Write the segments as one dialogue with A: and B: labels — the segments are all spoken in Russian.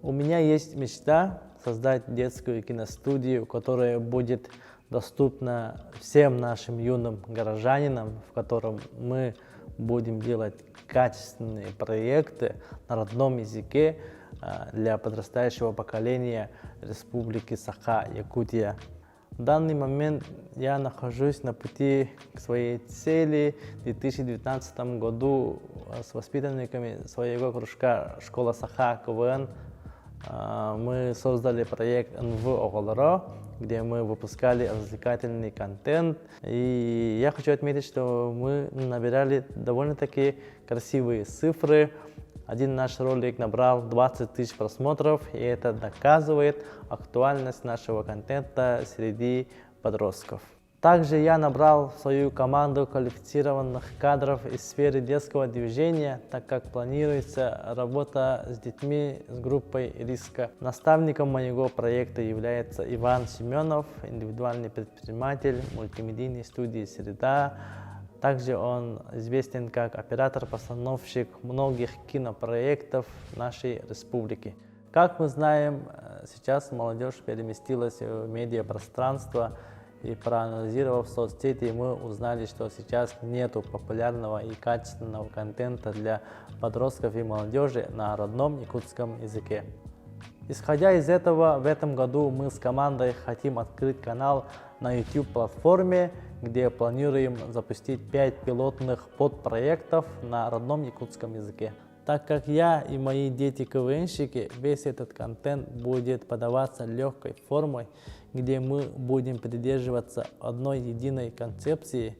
A: У меня есть мечта создать детскую киностудию, которая будет доступна всем нашим юным горожанам, в котором мы будем делать качественные проекты на родном языке для подрастающего поколения Республики Саха-Якутия. В данный момент я нахожусь на пути к своей цели. В 2019 году с воспитанниками своего кружка «Школа Саха КВН» мы создали проект НВ Оголоро, где мы выпускали развлекательный контент. И я хочу отметить, что мы набирали довольно-таки красивые цифры. Один наш ролик набрал 20 тысяч просмотров, и это доказывает актуальность нашего контента среди подростков. Также я набрал в свою команду квалифицированных кадров из сферы детского движения, так как планируется работа с детьми с группой риска. Наставником моего проекта является Иван Семенов, индивидуальный предприниматель мультимедийной студии «Среда». Также он известен как оператор-постановщик многих кинопроектов нашей республики. Как мы знаем, сейчас молодежь переместилась в медиапространство, и проанализировав соцсети, мы узнали, что сейчас нету популярного и качественного контента для подростков и молодежи на родном якутском языке. Исходя из этого, в этом году мы с командой хотим открыть канал на YouTube-платформе, где планируем запустить 5 пилотных подпроектов на родном якутском языке. Так как я и мои дети-КВНщики, весь этот контент будет подаваться легкой формой, где мы будем придерживаться одной единой концепции,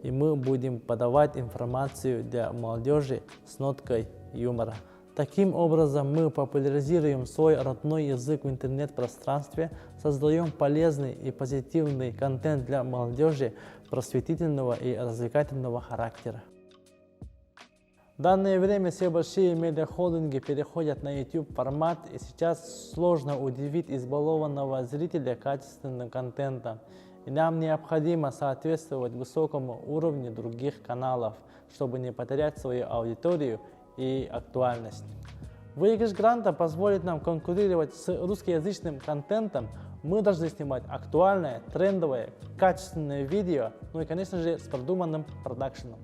A: и мы будем подавать информацию для молодежи с ноткой юмора. Таким образом, мы популяризируем свой родной язык в интернет-пространстве, создаем полезный и позитивный контент для молодежи просветительного и развлекательного характера. В данное время все большие медиахолдинги переходят на YouTube формат, и сейчас сложно удивить избалованного зрителя качественным контентом. И нам необходимо соответствовать высокому уровню других каналов, чтобы не потерять свою аудиторию и актуальность. Выигрыш гранта позволит нам конкурировать с русскоязычным контентом. Мы должны снимать актуальное, трендовое, качественное видео, ну и, конечно же, с продуманным продакшеном.